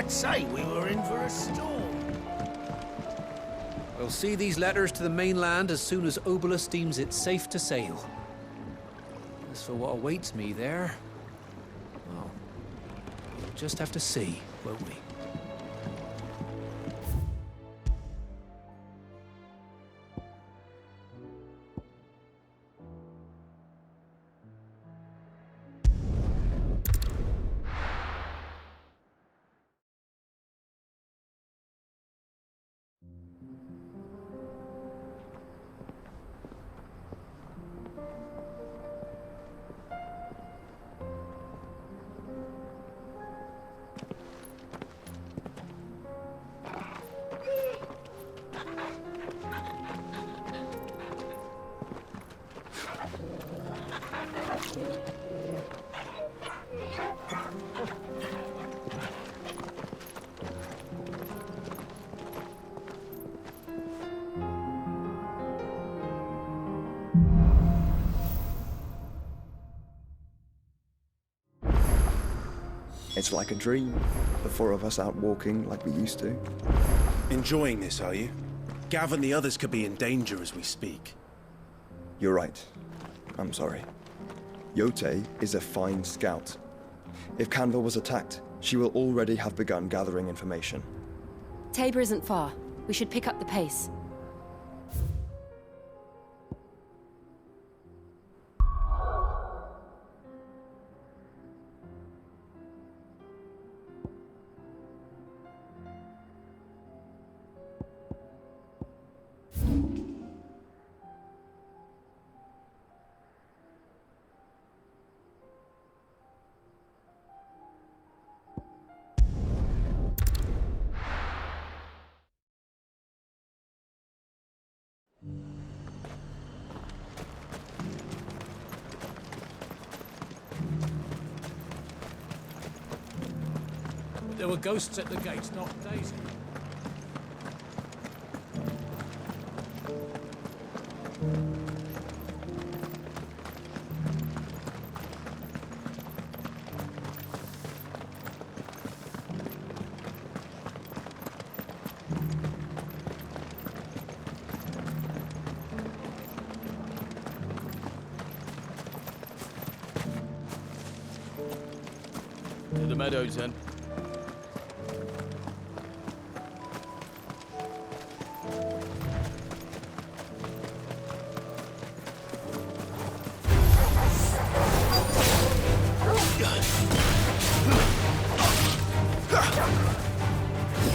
I'd say we were in for a storm. We'll see these letters to the mainland as soon as Obolus deems it safe to sail. As for what awaits me there, well, we'll just have to see, won't we? It's like a dream, the four of us out walking like we used to. Enjoying this, are you? Gav and the others could be in danger as we speak. You're right. I'm sorry. Yote is a fine scout. If Canville was attacked, she will already have begun gathering information. Tabor isn't far. We should pick up the pace. There were ghosts at the gate, not Daisy. To the meadows, then.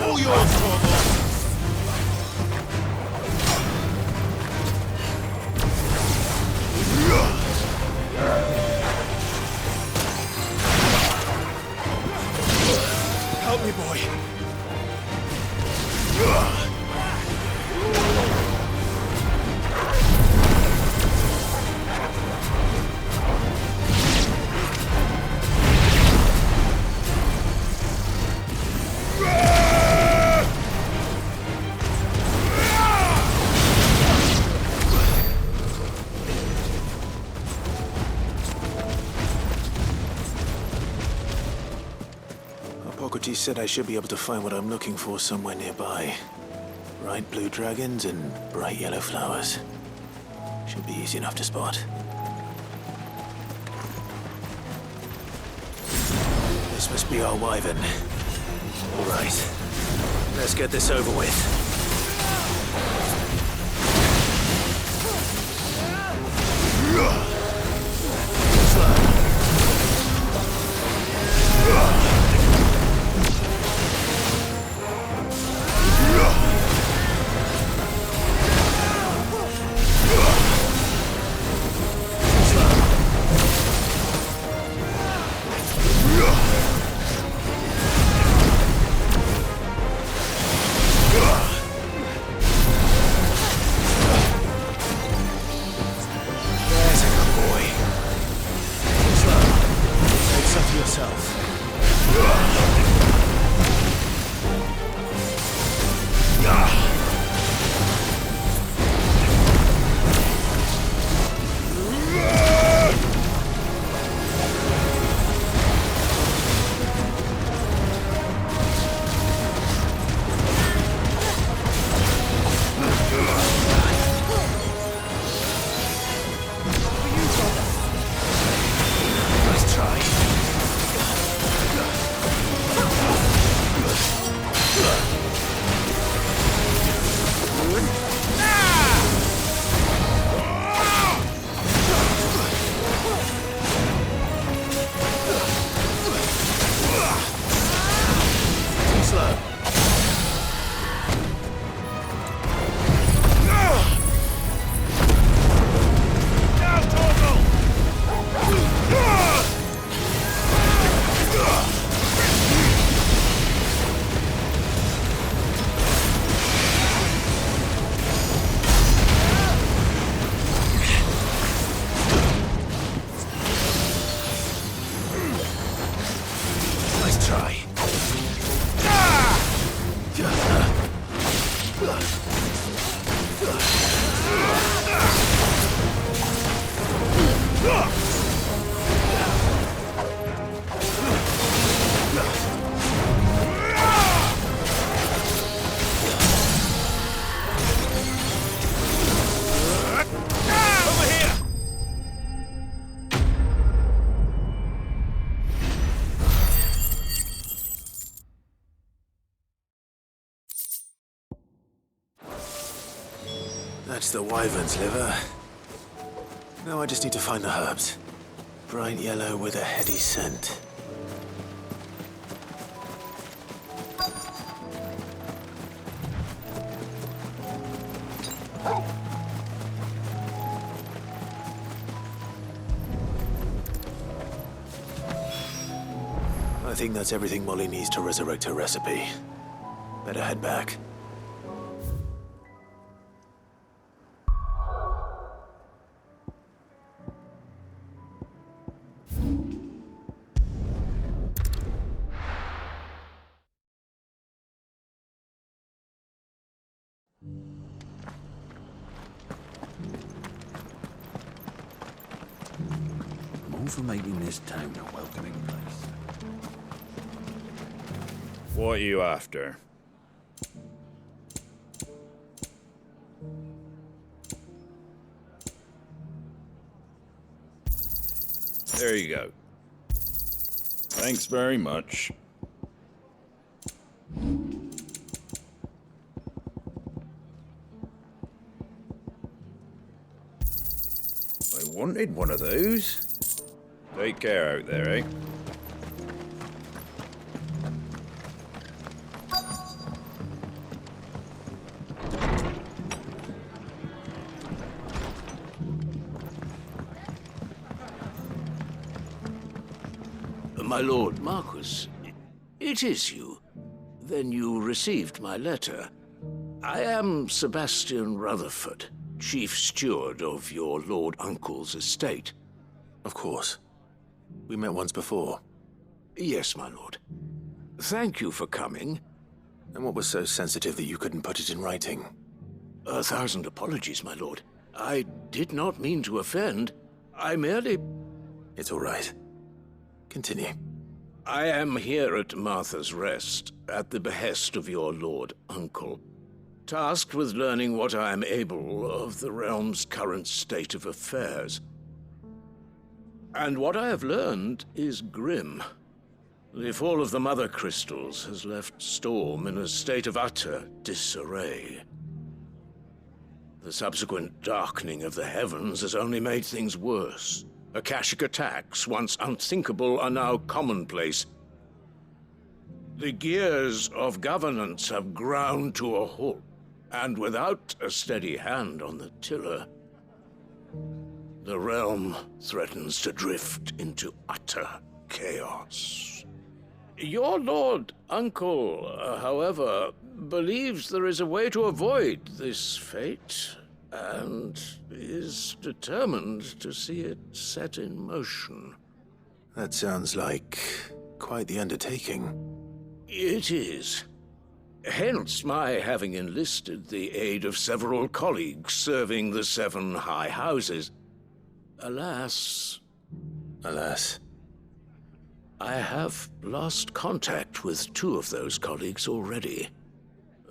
All yours, Torvald! Help me, boy. Hippocrates said I should be able to find what I'm looking for somewhere nearby. Bright blue dragons and bright yellow flowers. Should be easy enough to spot. This must be our wyvern. All right. Let's get this over with. That's the wyvern's liver. Now I just need to find the herbs. Bright yellow with a heady scent. I think that's everything Molly needs to resurrect her recipe. Better head back. I'm all for making this town a welcoming place. What are you after? There you go. Thanks very much. I wanted one of those. Take care out there, eh? My lord Marquis, it is you. Then you received my letter. I am Sebastian Rutherford, chief steward of your lord uncle's estate. Of course. We met once before. Yes, my lord. Thank you for coming. And what was so sensitive that you couldn't put it in writing? 1,000 apologies, my lord. I did not mean to offend. I merely... It's all right. Continue. I am here at Martha's Rest, at the behest of your lord uncle, tasked with learning what I am able of the realm's current state of affairs. And what I have learned is grim. The fall of the Mother Crystals has left Storm in a state of utter disarray. The subsequent darkening of the heavens has only made things worse. Akashic attacks, once unthinkable, are now commonplace. The gears of governance have ground to a halt, and without a steady hand on the tiller, the realm threatens to drift into utter chaos. Your lord uncle, however, believes there is a way to avoid this fate, and is determined to see it set in motion. That sounds like quite the undertaking. It is. Hence my having enlisted the aid of several colleagues serving the 7 high houses. Alas, I have lost contact with 2 of those colleagues already.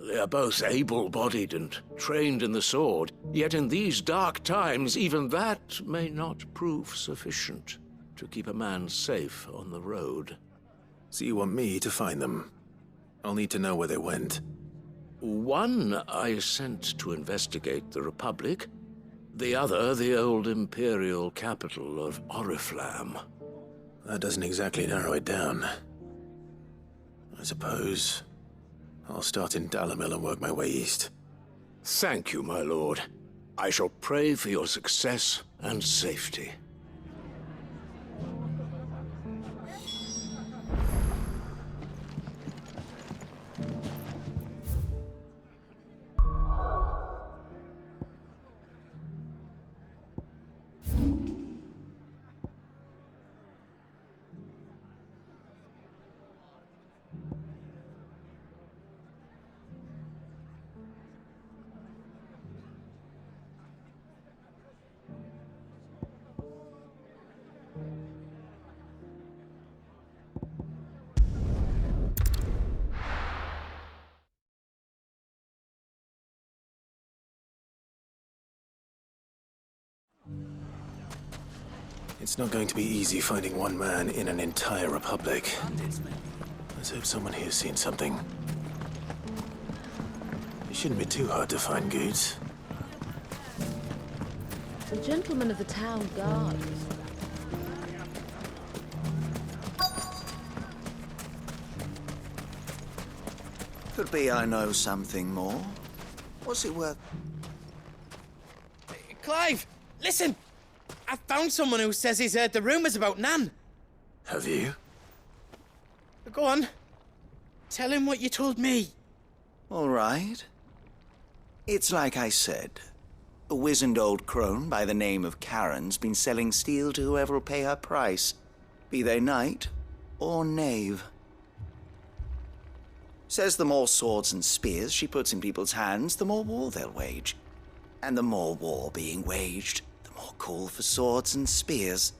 They are both able-bodied and trained in the sword, yet in these dark times, even that may not prove sufficient to keep a man safe on the road. So you want me to find them? I'll need to know where they went. One I sent to investigate the Republic, the other the old Imperial capital of Oriflamme. That doesn't exactly narrow it down. I suppose I'll start in Dalamil and work my way east. Thank you, my lord. I shall pray for your success and safety. It's not going to be easy finding one man in an entire republic. Let's hope someone here's seen something. It shouldn't be too hard to find goods. The gentleman of the town guard. Could be I know something more. What's it worth? Clive, listen! I found someone who says he's heard the rumours about Nan. Have you? Go on. Tell him what you told me. All right. It's like I said. A wizened old crone by the name of Karen's been selling steel to whoever will pay her price, be they knight or knave. Says the more swords and spears she puts in people's hands, the more war they'll wage. And the more war being waged, the more call for swords and spears.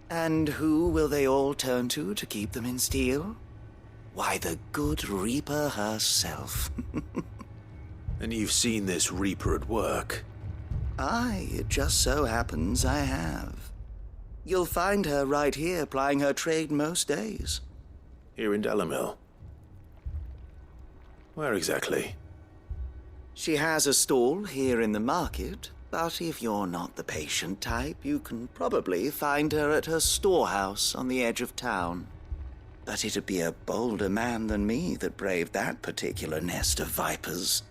And who will they all turn to keep them in steel? Why, the good Reaper herself. And you've seen this Reaper at work? Aye, it just so happens I have. You'll find her right here plying her trade most days. Here in Delamil? Where exactly? She has a stall here in the market, but if you're not the patient type, you can probably find her at her storehouse on the edge of town. But it'd be a bolder man than me that braved that particular nest of vipers.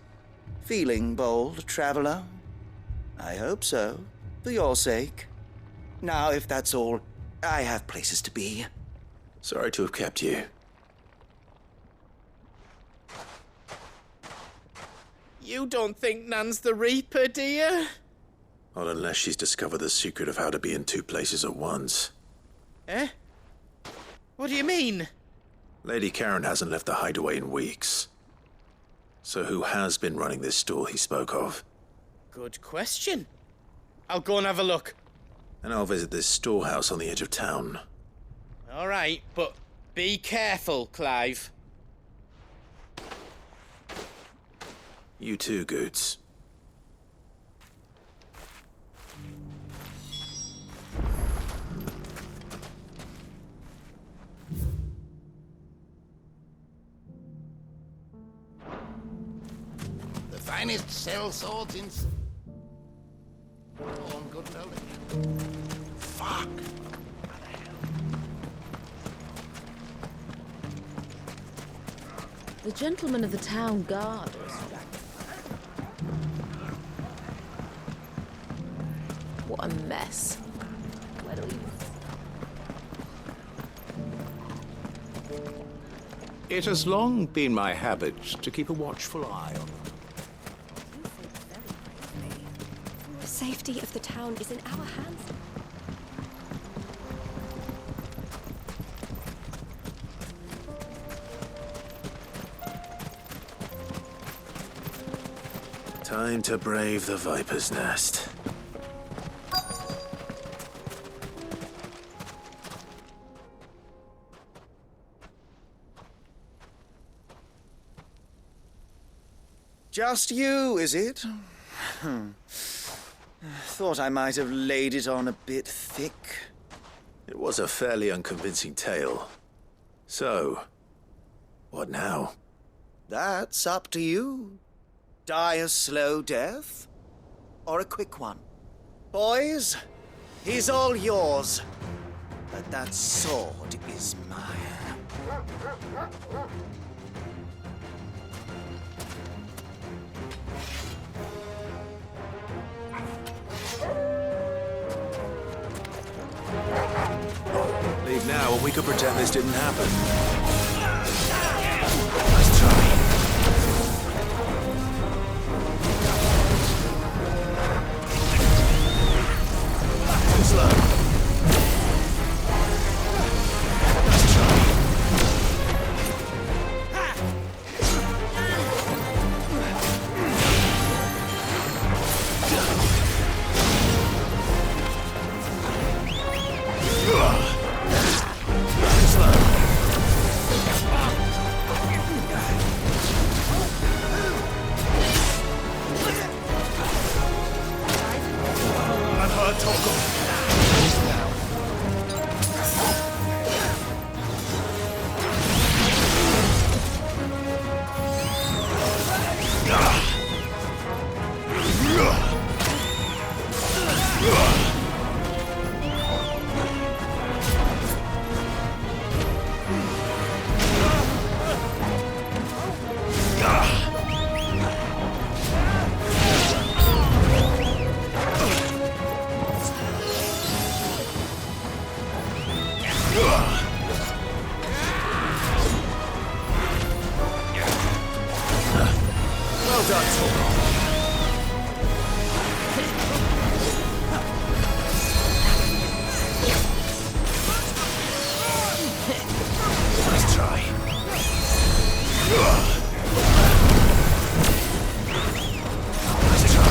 Feeling bold, traveler? I hope so, for your sake. Now, if that's all, I have places to be. Sorry to have kept you. You don't think Nan's the Reaper, do you? Not unless she's discovered the secret of how to be in two places at once. Eh? What do you mean? Lady Karen hasn't left the hideaway in weeks. So who has been running this store he spoke of? Good question. I'll go and have a look. And I'll visit this storehouse on the edge of town. All right, but be careful, Clive. You too, Goods. The finest sell swords in... Oh, I'm good building. Fuck! The gentleman of the town guard. What a mess. Where do we... It has long been my habit to keep a watchful eye on them. The safety of the town is in our hands. Time to brave the Viper's Nest. Just you, is it? Thought I might have laid it on a bit thick. It was a fairly unconvincing tale. So, what now? That's up to you. Die a slow death, or a quick one. Boys, he's all yours. But that sword is mine. Leave now and we could pretend this didn't happen. Nice try. Too slow. Nice try. I've heard talk of Well done, Torgal. Nice try. Nice try.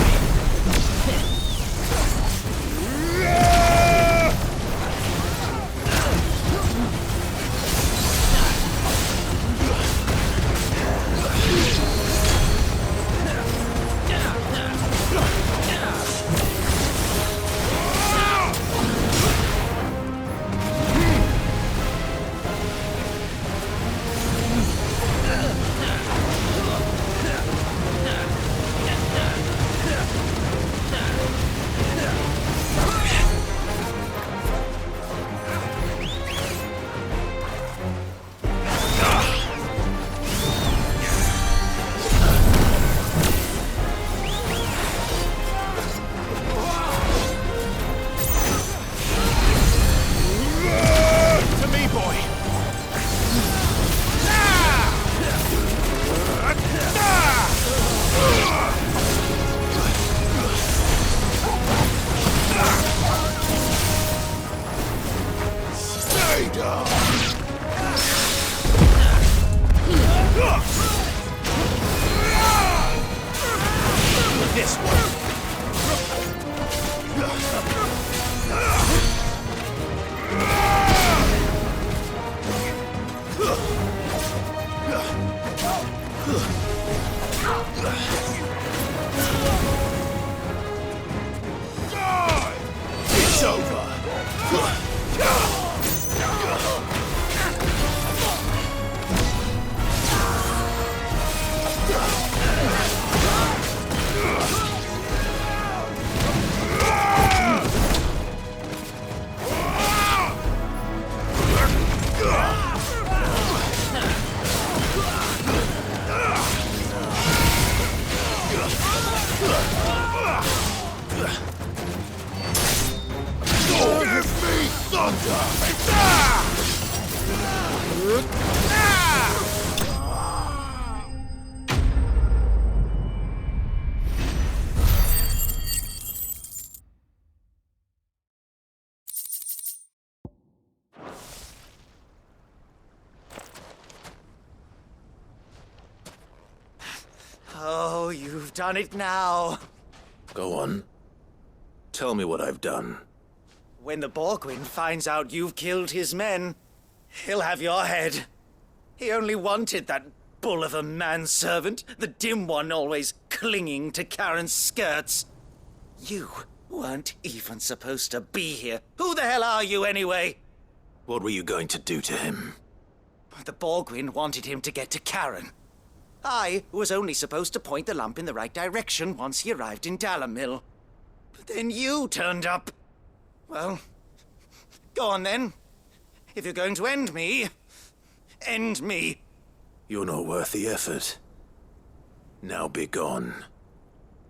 This one. It's over. Give me thunder! Oh, you've done it now. Go on. Tell me what I've done. When the Borgwyn finds out you've killed his men, he'll have your head. He only wanted that bull of a manservant, the dim one always clinging to Karen's skirts. You weren't even supposed to be here. Who the hell are you anyway? What were you going to do to him? The Borgwyn wanted him to get to Karen. I was only supposed to point the lamp in the right direction once he arrived in Dalamil. But then you turned up. Well, go on then. If you're going to end me, end me. You're not worth the effort. Now be gone,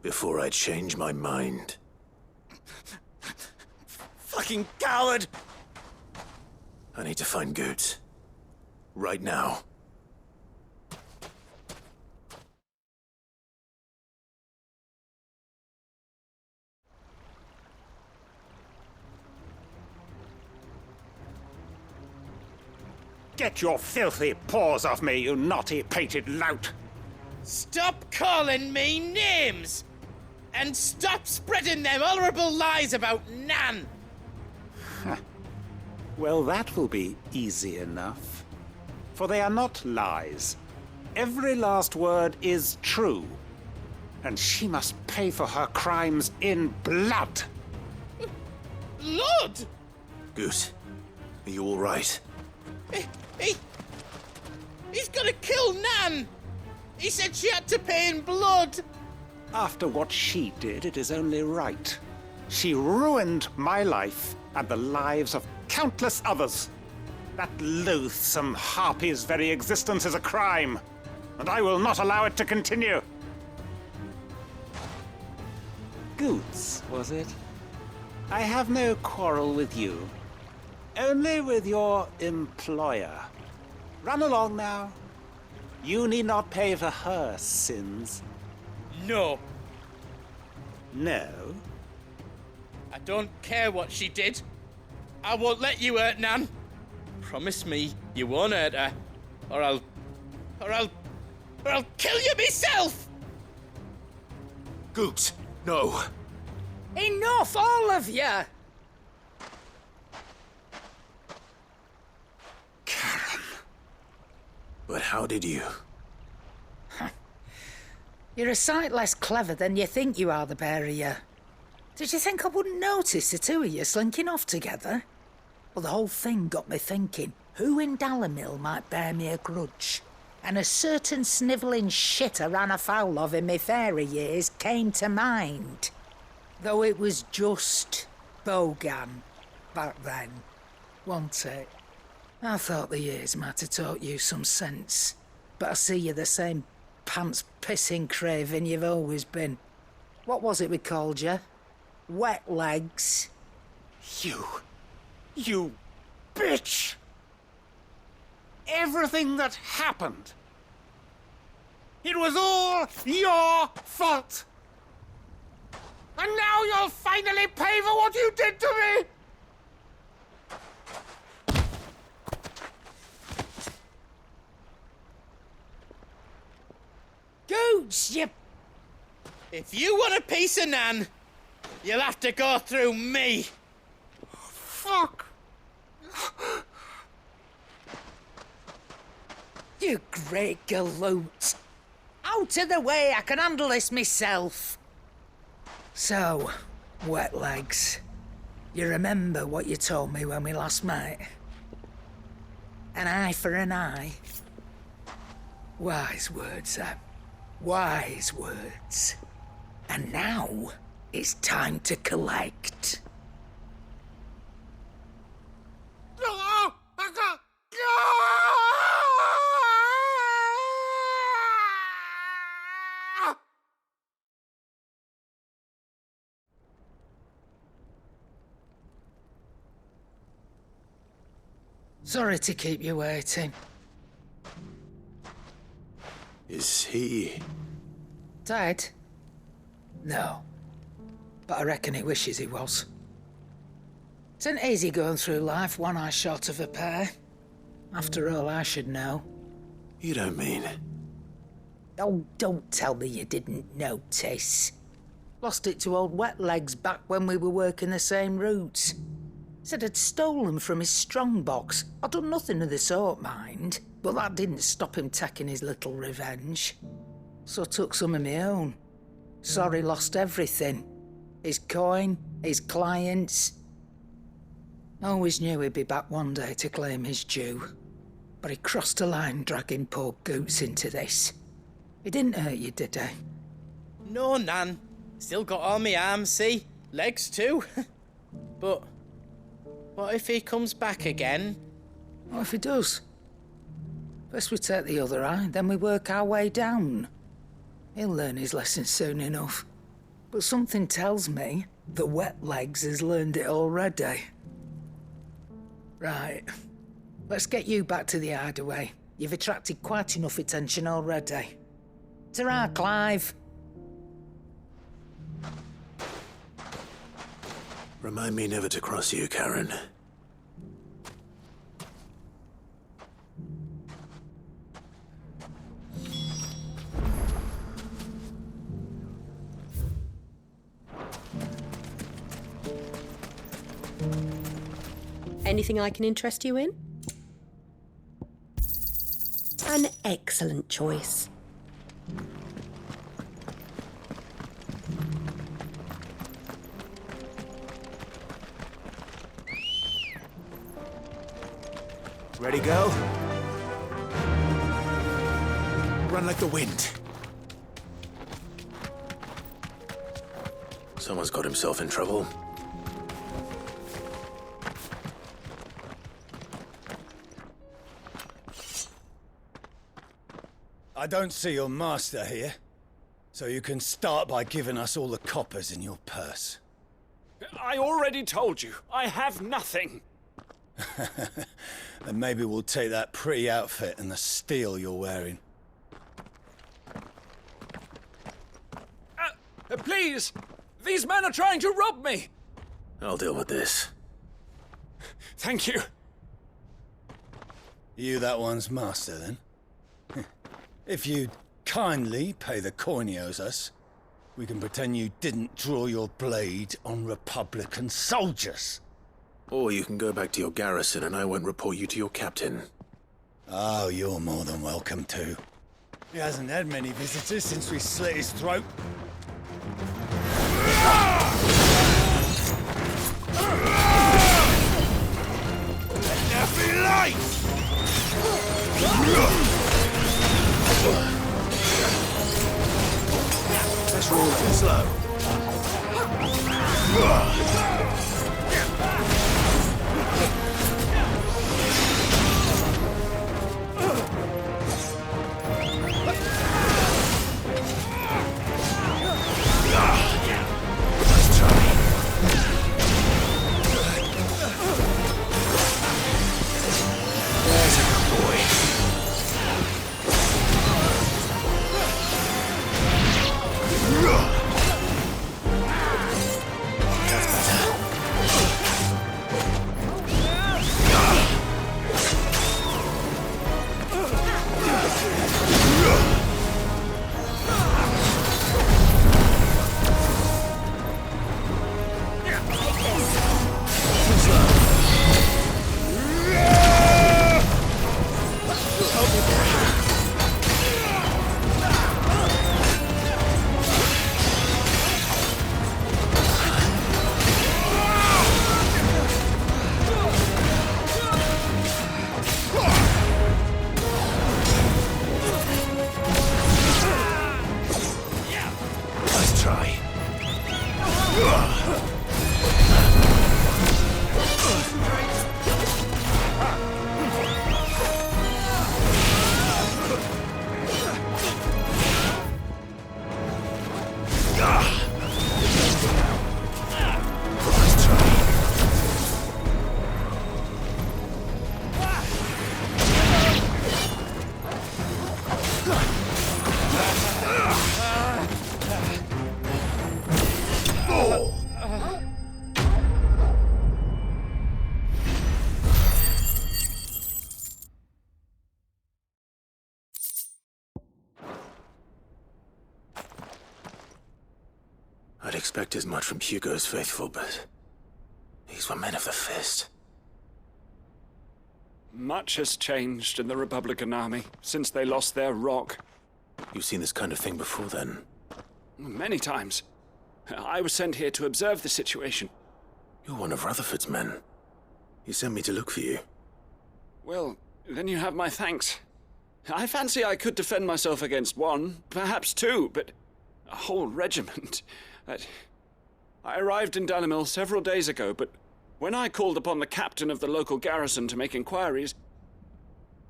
before I change my mind. Fucking coward! I need to find Goetz. Right now. Get your filthy paws off me, you naughty-pated lout! Stop calling me names! And stop spreading them horrible lies about Nan! Well, that will be easy enough. For they are not lies. Every last word is true. And she must pay for her crimes in blood! Blood? Goetz, are you all right? He's gonna kill Nan! He said she had to pay in blood! After what she did, it is only right. She ruined my life and the lives of countless others. That loathsome harpy's very existence is a crime, and I will not allow it to continue. Goetz, was it? I have no quarrel with you. only with your employer. Run along now. You need not pay for her sins. No. No? I don't care what she did. I won't let you hurt Nan. Promise me you won't hurt her, or I'll kill you myself! Goot, no. Enough, all of you! Karen. But how did you? You're a sight less clever than you think you are, the pair of you. Did you think I wouldn't notice the two of you slinking off together? Well, the whole thing got me thinking, who in Dalamil might bear me a grudge? And a certain snivelling shit I ran afoul of in my fairy years came to mind. Though it was just Bogan back then, wasn't it? I thought the years might have taught you some sense, but I see you're the same pants-pissing craven you've always been. What was it we called you? Wet legs? You bitch! Everything that happened, it was all your fault! And now you'll finally pay for what you did to me! Gooch, you... If you want a piece of Nan, you'll have to go through me. Fuck! You great galoot. Out of the way, I can handle this myself. So, wet legs, you remember what you told me when we last met? An eye for an eye. Wise words, Sam. Wise words. And now, it's time to collect. Sorry to keep you waiting. Is he... Dead? No. But I reckon he wishes he was. It ain't easy going through life one eye short of a pair. After all, I should know. You don't mean... Oh, don't tell me you didn't notice. Lost it to old Wet Legs back when we were working the same routes. Said I'd stolen from his strongbox. I'd done nothing of the sort, mind. But that didn't stop him taking his little revenge. So I took some of my own. Sorry, lost everything. His coin, his clients. Always knew he'd be back one day to claim his due. But he crossed a line dragging poor Goots into this. He didn't hurt you, did he? No, Nan. Still got all my arms, see? Legs too. But what if he comes back again? What if he does? First we take the other eye, then we work our way down. He'll learn his lesson soon enough. But something tells me the Wet Legs has learned it already. Right. Let's get you back to the hideaway. You've attracted quite enough attention already. Ta-ra, Clive. Remind me never to cross you, Karen. Anything I can interest you in? An excellent choice. Ready, go? Run like the wind. Someone's got himself in trouble. I don't see your master here, so you can start by giving us all the coppers in your purse. I already told you, I have nothing. And maybe we'll take that pretty outfit and the steel you're wearing. Please! These men are trying to rob me! I'll deal with this. Thank you. You that one's master, then? If you'd kindly pay the coin he owes us, we can pretend you didn't draw your blade on Republican soldiers. Or you can go back to your garrison and I won't report you to your captain. Oh, you're more than welcome to. He hasn't had many visitors since we slit his throat. Let there be light! Let's roll it slow. I'd expect as much from Hugo's faithful, but these were men of the fist. Much has changed in the Republican army since they lost their rock. You've seen this kind of thing before, then? Many times. I was sent here to observe the situation. You're one of Rutherford's men. He sent me to look for you. Well, then you have my thanks. I fancy I could defend myself against one, perhaps two, but a whole regiment. I arrived in Dalimil several days ago, but when I called upon the captain of the local garrison to make inquiries,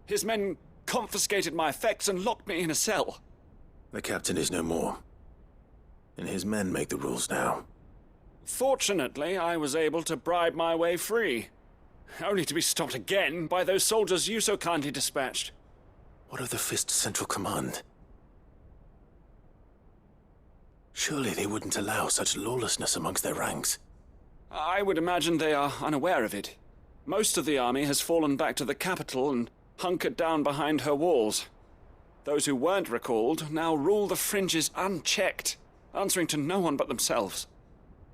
his men confiscated my effects and locked me in a cell. The captain is no more, and his men make the rules now. Fortunately, I was able to bribe my way free, only to be stopped again by those soldiers you so kindly dispatched. What of the Fist's central command? Surely they wouldn't allow such lawlessness amongst their ranks. I would imagine they are unaware of it. Most of the army has fallen back to the capital and hunkered down behind her walls. Those who weren't recalled now rule the fringes unchecked, answering to no one but themselves.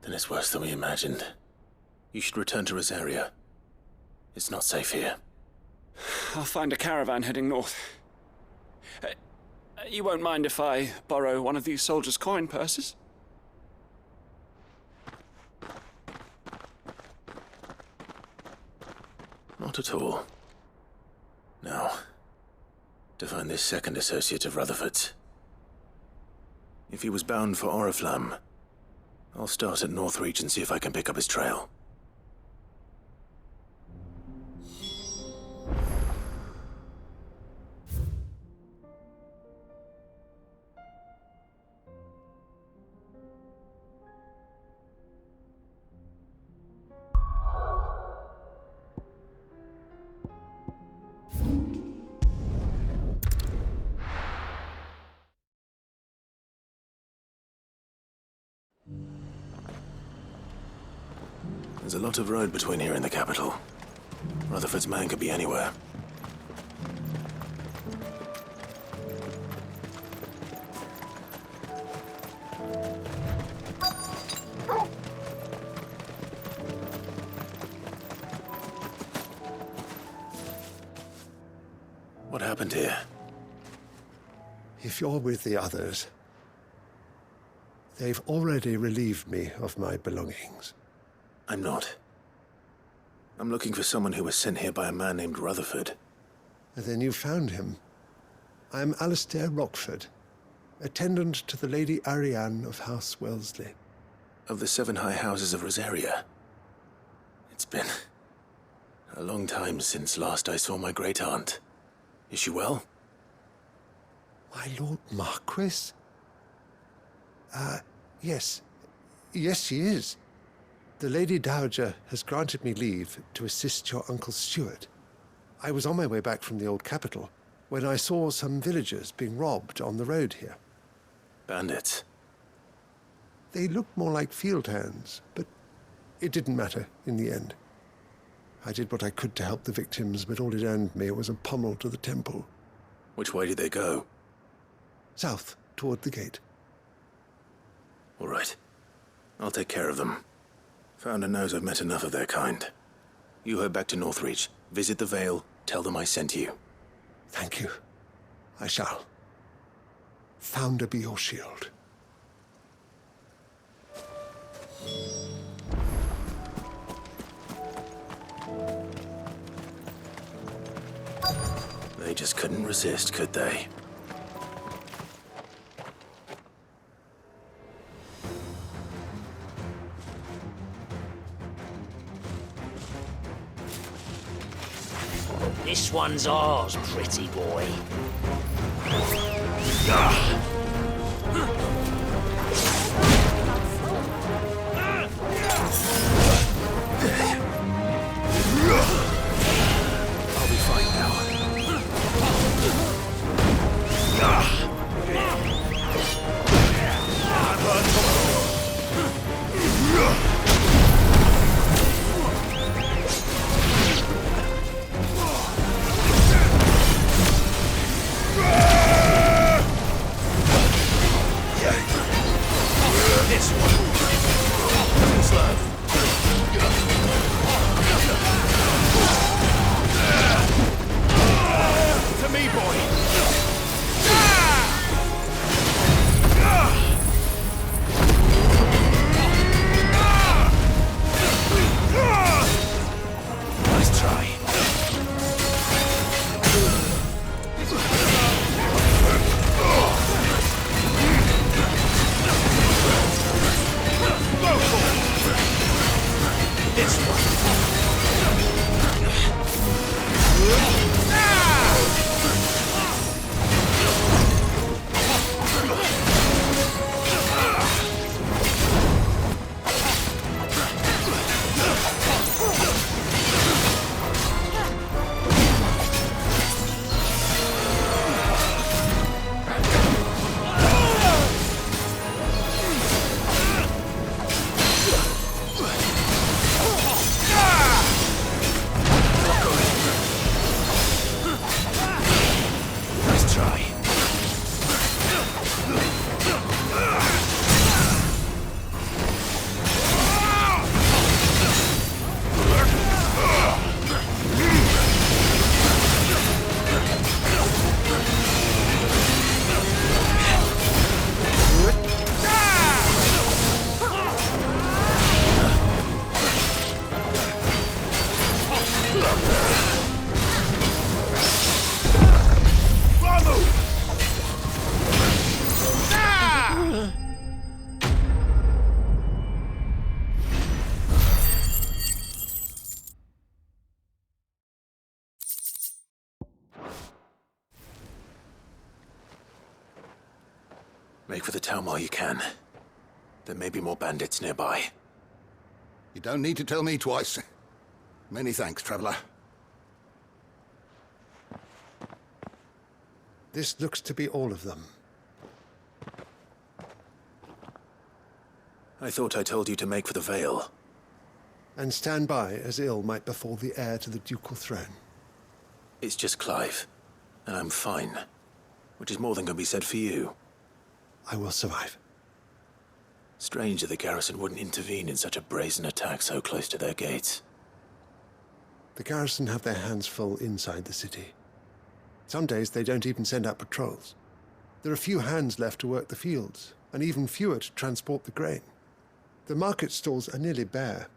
Then it's worse than we imagined. You should return to Rosaria. It's not safe here. I'll find a caravan heading north. You won't mind if I borrow one of these soldiers' coin purses? Not at all. Now, to find this second associate of Rutherford's. If he was bound for Oriflamme, I'll start at Northreach and see if I can pick up his trail. There's a lot of road between here and the capital. Rutherford's man could be anywhere. What happened here? If you're with the others, they've already relieved me of my belongings. I'm not. I'm looking for someone who was sent here by a man named Rutherford. Then you found him. I'm Alistair Rockford, attendant to the Lady Ariane of House Wellesley. Of the 7 high houses of Rosaria. It's been a long time since last I saw my great-aunt. Is she well? My Lord Marquis? Yes. Yes, she is. The Lady Dowager has granted me leave to assist your Uncle Stuart. I was on my way back from the old capital when I saw some villagers being robbed on the road here. Bandits? They looked more like field hands, but it didn't matter in the end. I did what I could to help the victims, but all it earned me was a pommel to the temple. Which way did they go? South, toward the gate. All right. I'll take care of them. Founder knows I've met enough of their kind. You head back to Northreach, visit the Vale, tell them I sent you. Thank you. I shall. Founder be your shield. They just couldn't resist, could they? This one's ours, pretty boy. I'll be fine now. This one. Slow. To me, boy. Nice try. This one. Nice try. Make for the town while you can. There may be more bandits nearby. You don't need to tell me twice. Many thanks, traveler. This looks to be all of them. I thought I told you to make for the Vale. and stand by as ill might befall the heir to the ducal throne. It's just Clive, and I'm fine. Which is more than can be said for you. I will survive. Strange that the garrison wouldn't intervene in such a brazen attack so close to their gates. The garrison have their hands full inside the city. Some days they don't even send out patrols. There are few hands left to work the fields, and even fewer to transport the grain. The market stalls are nearly bare,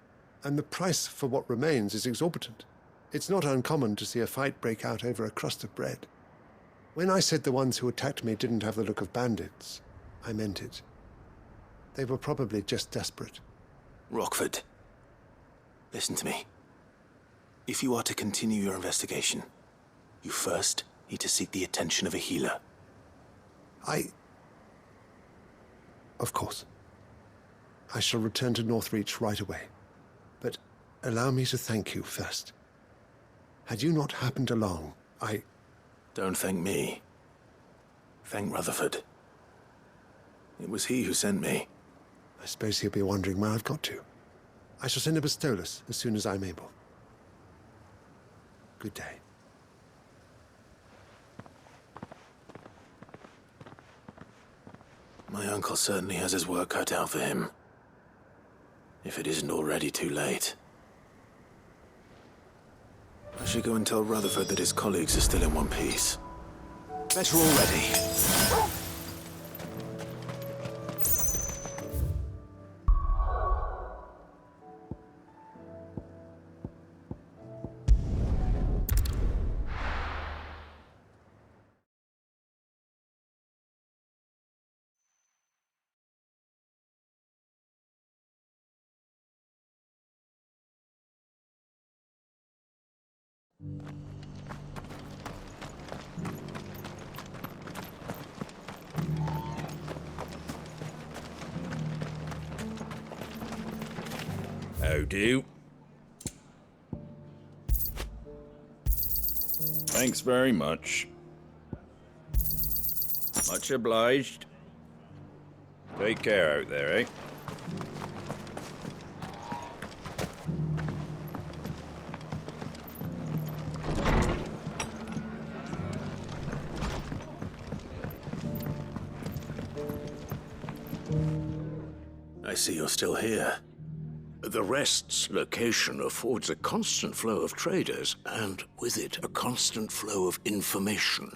and the price for what remains is exorbitant. It's not uncommon to see a fight break out over a crust of bread. When I said the ones who attacked me didn't have the look of bandits, I meant it. They were probably just desperate. Rockford, listen to me. If you are to continue your investigation, you first need to seek the attention of a healer. Of course. I shall return to Northreach right away. But allow me to thank you first. Had you not happened along, Don't thank me. Thank Rutherford. It was he who sent me. I suppose he'll be wondering where I've got to. I shall send a Bastolus as soon as I'm able. Good day. My uncle certainly has his work cut out for him. If it isn't already too late. I should go and tell Rutherford that his colleagues are still in one piece. Better already. How do? Thanks very much. Much obliged. Take care out there, eh? I see you're still here. The Rest's location affords a constant flow of traders, and with it, a constant flow of information.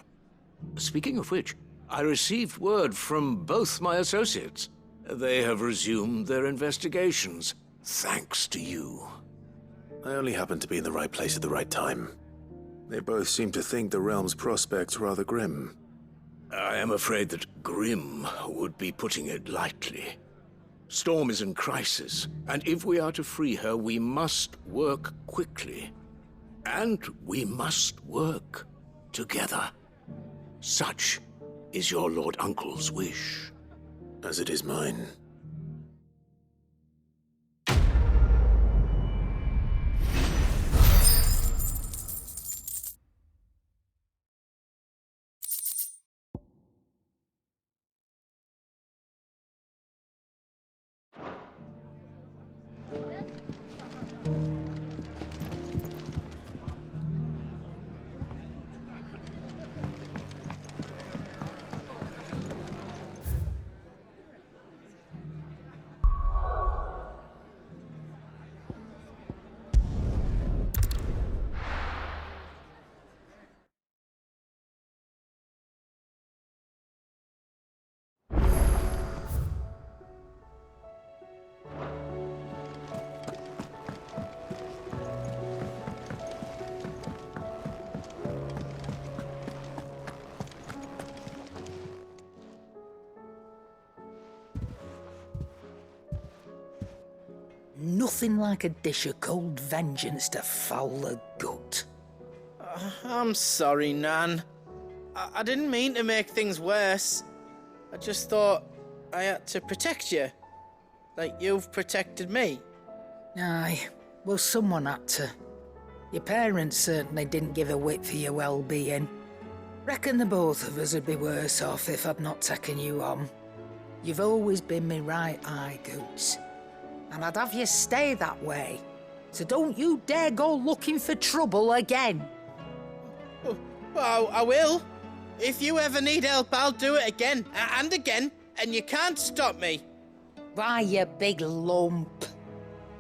Speaking of which, I received word from both my associates. They have resumed their investigations, thanks to you. I only happened to be in the right place at the right time. They both seem to think the realm's prospects rather grim. I am afraid that grim would be putting it lightly. Storm is in crisis, and if we are to free her, we must work quickly. And we must work together. Such is your Lord Uncle's wish. As it is mine. Nothing like a dish of cold vengeance to foul the gut. I'm sorry, Nan. I didn't mean to make things worse. I just thought I had to protect you. Like you've protected me. Aye, well, someone had to. Your parents certainly didn't give a whit for your well-being. Reckon the both of us would be worse off if I'd not taken you on. You've always been me right eye, Goots. And I'd have you stay that way. So don't you dare go looking for trouble again. Well, I will. If you ever need help, I'll do it again and again, and you can't stop me. Why, you big lump.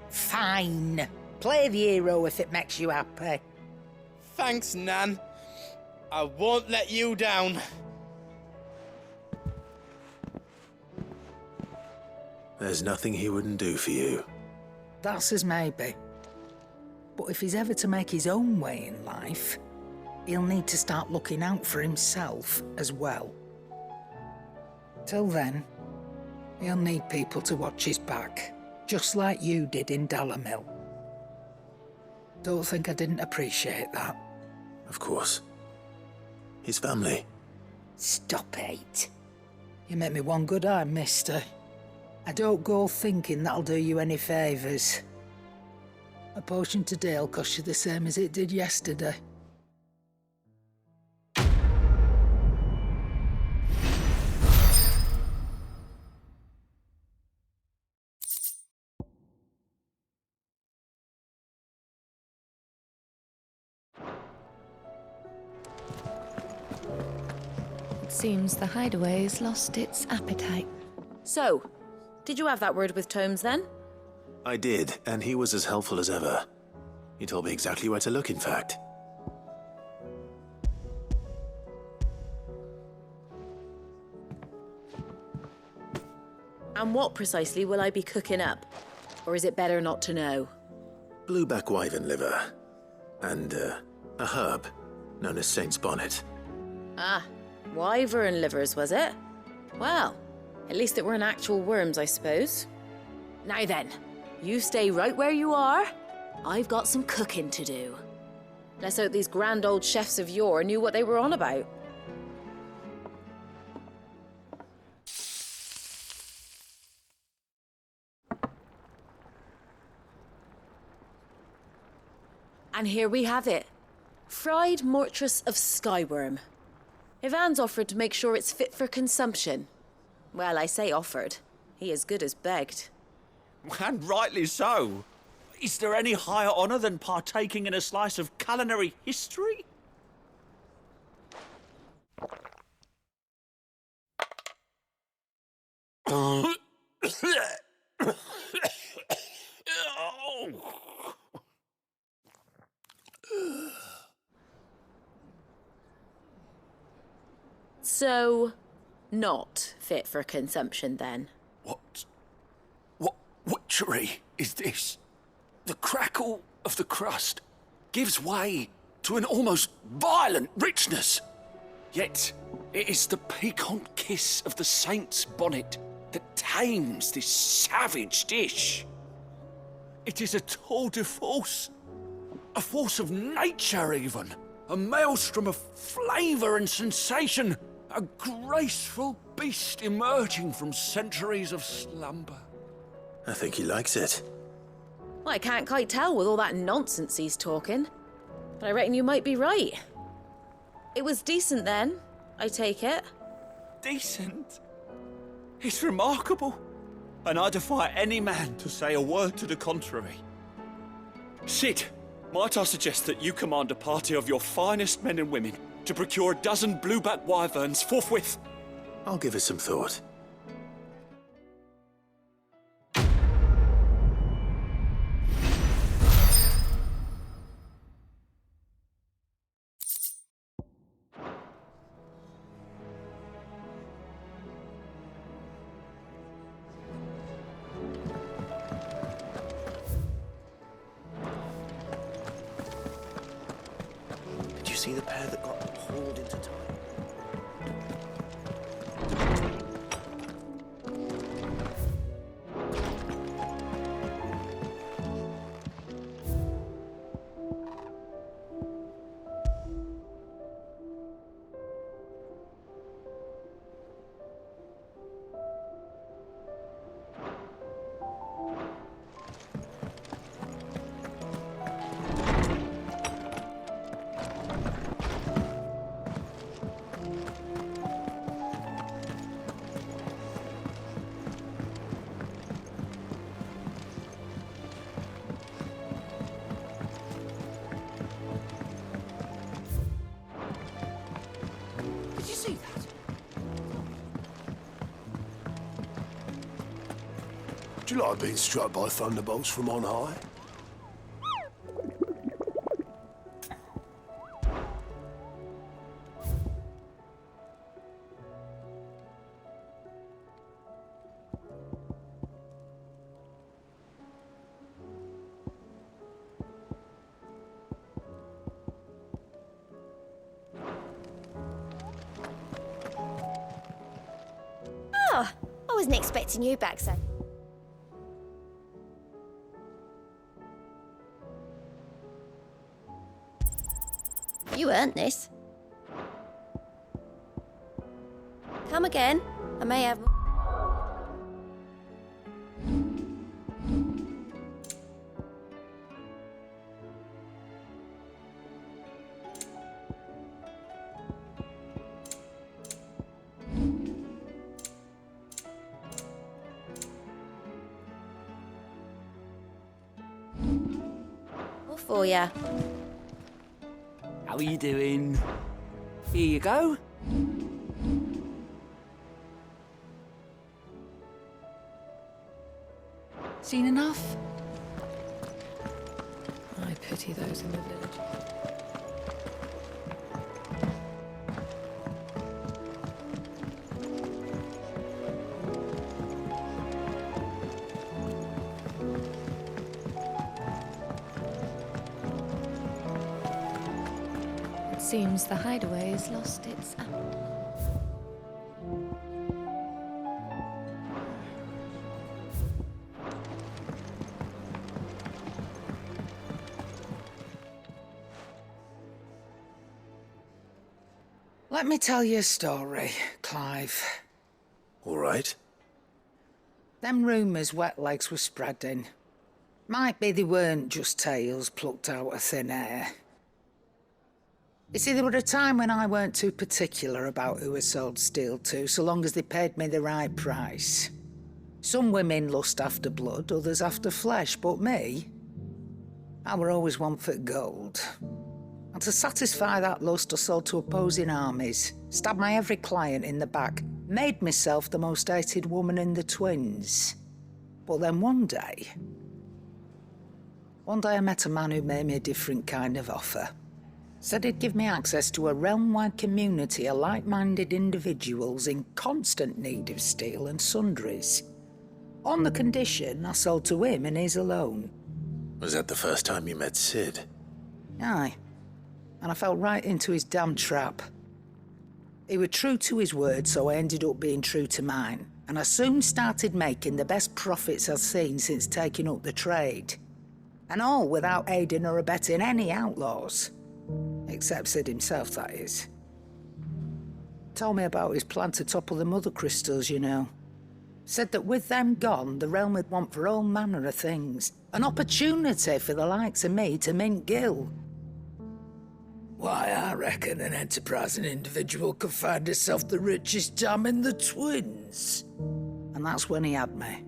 Fine. Play the hero if it makes you happy. Thanks, Nan. I won't let you down. There's nothing he wouldn't do for you. That's as maybe. But if he's ever to make his own way in life, he'll need to start looking out for himself as well. Till then, he'll need people to watch his back, just like you did in Dalamil. Don't think I didn't appreciate that. Of course. His family. Stop it. You make me one good eye, mister. I don't go thinking that'll do you any favours. A potion today'll cost you the same as it did yesterday. It seems the hideaway's lost its appetite. So, did you have that word with Tomes then? I did, and he was as helpful as ever. He told me exactly where to look, in fact. And what precisely will I be cooking up? Or is it better not to know? Blueback wyvern liver. And, a herb known as Saint's Bonnet. Ah, wyvern livers, was it? Well, at least it weren't actual worms, I suppose. Now then, you stay right where you are. I've got some cooking to do. Let's hope these grand old chefs of yore knew what they were on about. And here we have it. Fried mortress of skyworm. Ivan's offered to make sure it's fit for consumption. Well, I say offered. He as good as begged. And rightly so. Is there any higher honour than partaking in a slice of culinary history? So, not fit for consumption then? What witchery is this? The crackle of the crust gives way to an almost violent richness. Yet, it is the piquant kiss of the saint's bonnet that tames this savage dish. It is a tour de force, a force of nature even, a maelstrom of flavour and sensation, a graceful beast emerging from centuries of slumber. I think he likes it. Well, I can't quite tell with all that nonsense he's talking. But I reckon you might be right. It was decent then, I take it. Decent? It's remarkable. And I defy any man to say a word to the contrary. Sid, might I suggest that you command a party of your finest men and women to procure a dozen blueback wyverns forthwith? I'll give it some thought. Did you see the pair that got hauled into time? Do you like being struck by thunderbolts from on high? Oh, I wasn't expecting you back, so. You earned this. Come again. I may have. All for ya. How are you doing? Here you go. Seen enough? I pity those in the village. It seems the hideaway has lost its. Let me tell you a story, Clive. All right. Them rumours wet legs were spreading. Might be they weren't just tales plucked out of thin air. You see, there were a time when I weren't too particular about who I sold steel to, so long as they paid me the right price. Some women lust after blood, others after flesh, but me, I were always one for gold. And to satisfy that lust, I sold to opposing armies, stabbed my every client in the back, made myself the most hated woman in the twins. But then one day I met a man who made me a different kind of offer. Said he'd give me access to a realm-wide community of like-minded individuals in constant need of steel and sundries. On the condition I sold to him and his alone. Was that the first time you met Sid? Aye. And I fell right into his damn trap. He was true to his word, so I ended up being true to mine. And I soon started making the best profits I've seen since taking up the trade. And all without aiding or abetting any outlaws. Except Sid himself, that is. Told me about his plan to topple the mother crystals, you know. Said that with them gone, the realm would want for all manner of things. An opportunity for the likes of me to mint gil. Why, I reckon an enterprising individual could find himself the richest dam in the twins. And that's when he had me.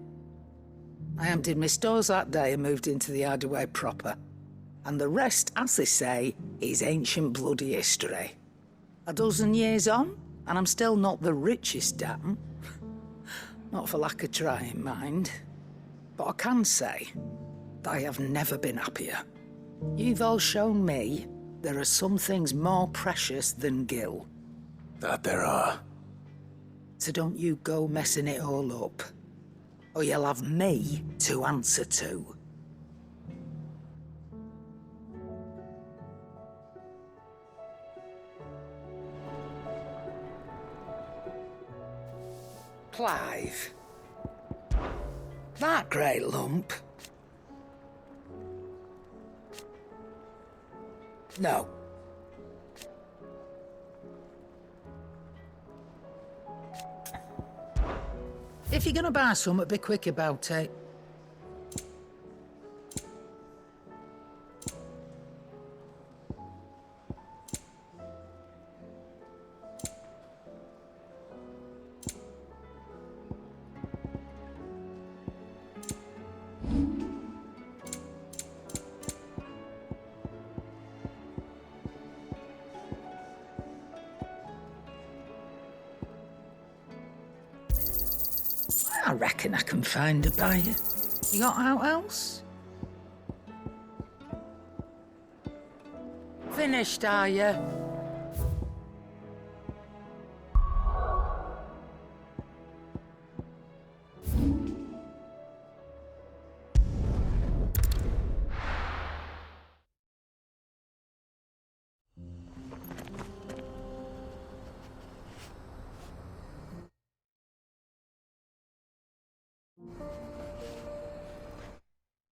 I emptied my stores that day and moved into the hideaway proper. And the rest, as they say, is ancient bloody history. A dozen years on, and I'm still not the richest dam. Not for lack of trying, mind. But I can say that I have never been happier. You've all shown me there are some things more precious than gil. That there are. So don't you go messing it all up, or you'll have me to answer to. Clive. That great lump. No. If you're gonna buy something, be quick about it. I reckon I can find a buyer. You got out else? Finished, are you?